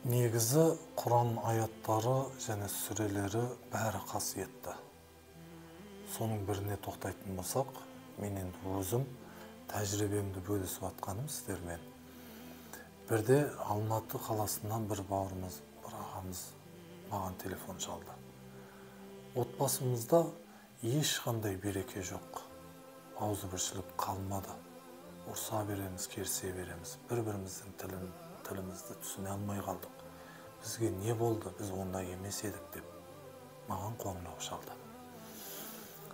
Негізі Құран аяттары және сүрелері бәрі қасиетті. Соның біріне тоқтайтын болсақ, мен енді өзім тәжірибемді бөлісіп жатқаным сіздермен. Бірде Алматы қаласынан бір бауырымыз, бір ағамыз маған телефон шалды. Отбасымызда ешқандай береке жоқ. Аузы-біршілік қалмады. Ұрса береміз, керісе береміз. Бір-біріміздің тілімізді түсіне алмай қалдық. Бізге не болды, біз ондай емес едік деп маған қоңырау шалды.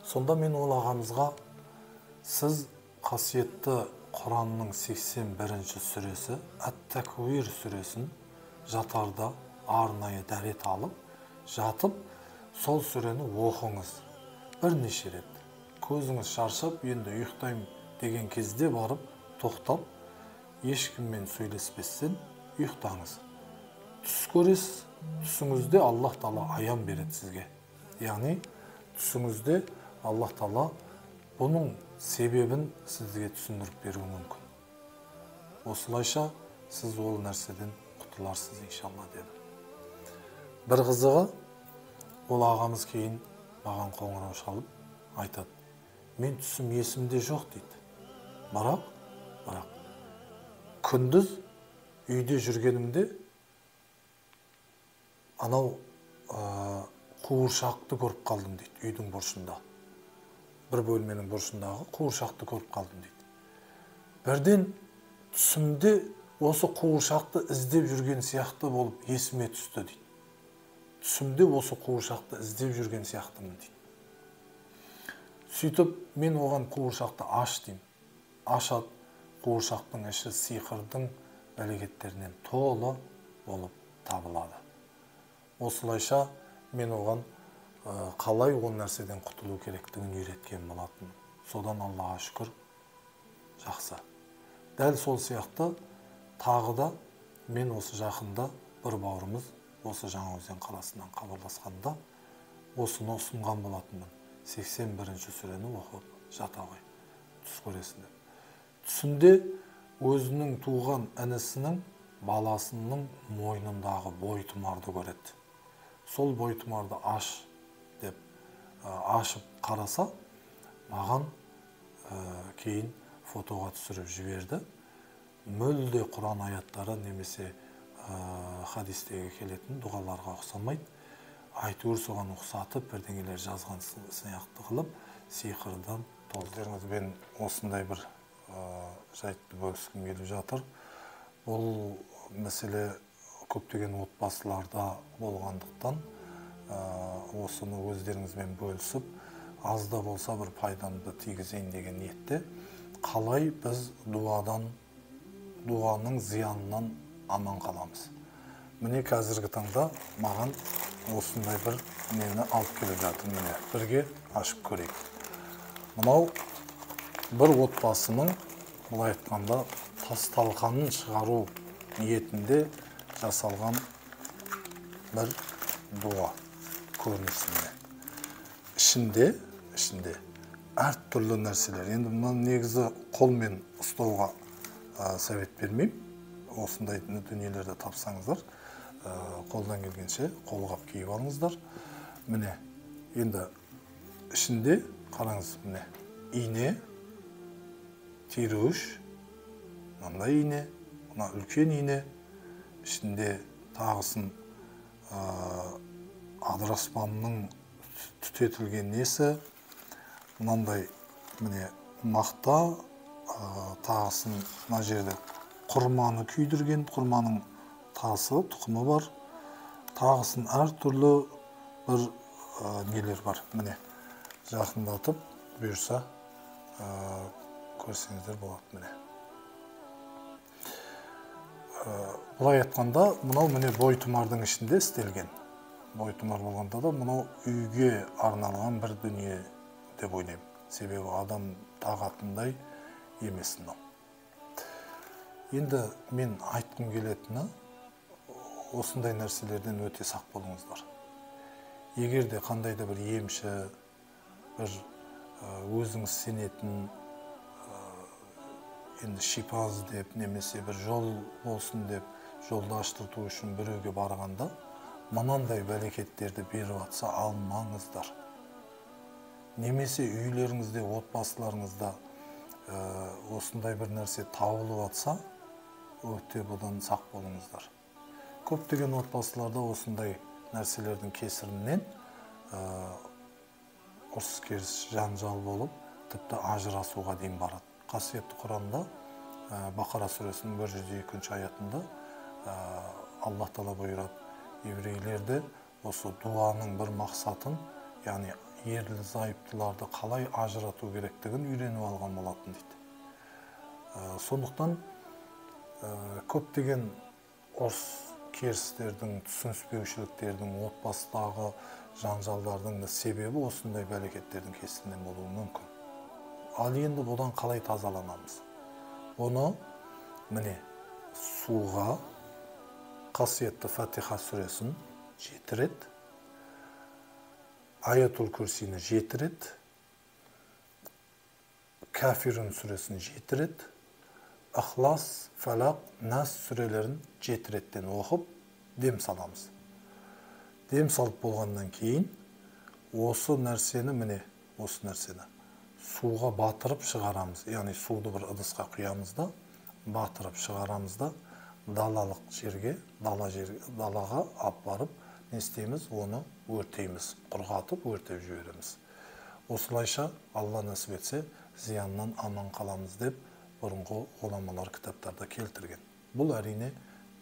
Сонда мен ол ағамызға, сіз қасиетті Құранның 81-ші сүресі Әт-Тәкуир сүресін жатарда арнайы дәрет алып, жатып, сол сүрені оқыңыз. Бірнеше рет. Көзіңіз шаршап, енді ұйықтаймын деген кезде барып, тоқтап, ешкіммен сөйлеспестен ұйықтаңыз. Түс көресіз, түсіңізде Аллах Тағала аян береді сізге. Яғни, түсіңізде Аллах Тағала бұның себебін сізге түсіндіріп беруі мүмкін. Осылайша сіз ол нәрседен құтыларсыз иншалла деді. Бір қызығы, ол ағамыз кейін маған қоңырау шалып айтады, мен түсім есімде жоқ дейді. Бірақ күндіз үйде жүргенімде анау қуыршақты көріп қалдым дейді, үйдің бұрышында. Бір бөлменің бұрышындағы қуыршақты көріп қалдым дейді. Бірден түсімде осы қуыршақты іздеп жүрген сияқты болып есіме түсті дейді. Түсімде осы қуыршақты іздеп жүрген сияқтымын дейді. Сөйтіп, мен оған қуыршақты аш деймін. Ашады, қуыршақтың іші сиқырдың бәлегеттерінен толы болып табылады. Осылайша мен оған қалай ол нәрседен құтылу керектігін үйреткен болатын. Содан Аллаға шүкір жақсы. Дәл сол сияқты тағы да мен осы жақында бір бауырымыз осы Жаңаөзен қаласынан хабарласқанда осыны ұсынған болатынмын. 81-ші сүрені оқып жата ғой, түс көресің деп. Түсінде өзінің туған інісінің баласының мойнындағы бойтұмарды көреді. Сол бойтұмарды аш деп ашып қараса, маған кейін фотоға түсіріп жіберді. Мүлде Құран аяттары немесе хадистегі келетін дұғаларға ұқсамайды. Айтуыр соған ұқсатып, бірдеңелер жазған сияқты қылып, сиқырдан толдырыңызбен осындай бір жайтты бөліскім келіп жатыр. Бұл мәселе көптеген отбасыларда болғандықтан, осыны өздеріңізбен бөлісіп, аз да болса бір пайдамды тигізейін деген ниетте, қалай біз дуаның зиянынан аман қаламыз. Міне қазіргі таңда маған осындай бір нені алып келіп жатыр. Міне бірге ашып көрейік. Мынау бір отбасының, былай айтқанда, тас-талқанын шығару ниетінде жасалған бір дуа көрінісінде. Ішінде әртүрлі нәрселер. Енді мұны негізі қолмен ұстауға совет бермеймін. Осындай дүниелерді тапсаңыздар, қолдан келгенше қолғап киіп алыңыздар. Міне, енді ішінде қараңыз, міне, ине, тируш, мынандай ине, мына үлкен ине, ішінде тағысын адыраспанның түтетілген несі, мынандай, міне, мақта, тағысын мына жерде құрманы күйдірген, құрманың тасы, тұқымы бар. Тағысын әртүрлі бір нелер бар. Міне, жақындатып бұйырса көрсеңіздер болады. Міне. Бұлай айтқанда, мұнау міне бойтұмардың ішінде істелген. Бойтұмар болғанда да мұнау үйге арналған бір дүние деп ойлаймын. Себебі адам тағатындай емес мынау. Енді мен айтқым келетіні, осындай нәрселерден өте сақ болыңыздар. Егер де қандай да бір емші, бір өзіңіз сенетін, енді шипа іздеп, немесе бір жол болсын деп жолдаштыртуу үчүн бирөөгө барганда мынандай берекеттерди берип атса алмаңыздар. Немесе үйлеріңізде, отбасыларыңызда осындай бір нәрсе табылып атса, өте бұдан сақ болыңыздар. Көптеген отбасыларда осындай нәрселердің кесірінен ұрыс керіс жанжал болып, тіпті ажырасуға дейін барады. Қасиетті Құранда Бақара сүресінің 102 аятында Аллах Тағала бұйырады, еврейлерді осы дуаның бір мақсатын, яғни ерлі зайыптыларды қалай ажырату керектігін үйреніп алған болатын дейді. Сондықтан көптеген ұрыс керістердің, түсініспеушіліктердің, отбасыдағы жанжалдардың да себебі осындай берекеттердің кесірінен болуы мүмкін. Ал енді бұдан қалай тазаланамыз? Оны міне суға қасиетті Фатиха сүресін 7 рет, Аятул Курсині 7 рет, Кафирун сүресін 7 рет, Ихлас, Фалақ, Нас сүрелерін 7 реттен оқып, дем саламыз. Дем салып болғаннан кейін, осы нәрсені, міне, осы нәрсені суға батырып шығарамыз. Яғни суды бір ыдысқа құямыз да, батырып шығарамыз да, далалық жерге, далаға алып барып, не істейміз? Оны өртейміз, құрғатып өртеп жібереміз. Осылайша Алла нәсіп етсе, зияннан аман қаламыз деп бұрынғы ғұламалар кітаптарда келтірген. Бұл әрине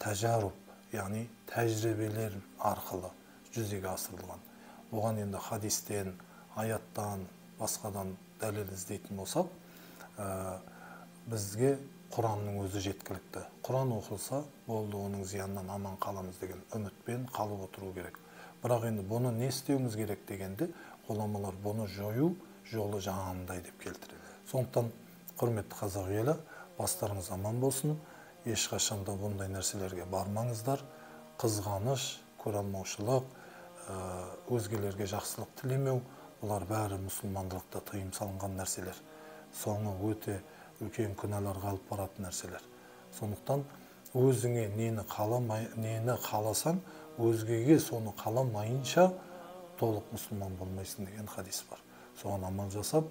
тәжаруб, яғни тәжірибелер арқылы жүзеге асырылған. Оған енді хадистен, аяттан, басқадан дәлел іздейтін болсақ, бізге Құранның өзі жеткілікті. Құран оқылса, болды, оның зияннан аман қаламыз деген үмітпен қалып отыру керек. Бірақ енді бұны не істеуіміз керек дегенде, ғұламалар бұны жою жолы жаңағындай деп келтіреді. Сондықтан, құрметті қазақ елі, бастарыңыз аман болсын, ешқашанда бұндай нәрселерге бармаңыздар. Қызғаныш, көреалмаушылық, өзгелерге жақсылық тілемеу, бұлар бәрі мұсылмандылықта тыйым салынған нәрселер. Соңы өте үлкен күнәларға алып баратын нәрселер. Сондықтан өзіңе нені қаласаң, өзгеге соны қаламайынша толық мұсылман болмайсың деген хадис бар. Соған амал жасап,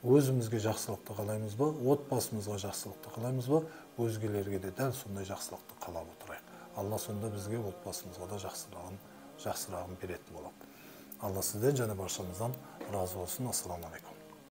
өзімізге жақсылықты қалаймыз ба, отбасымызға жақсылықты қалаймыз ба, өзгелерге де дәл сондай жақсылықты қалап отырайық. Алла сонда бізге отбасымызға да жақсырағын беретін болады. Алла сізден және баршамыздан разы болсын. Ассаламу алейкум.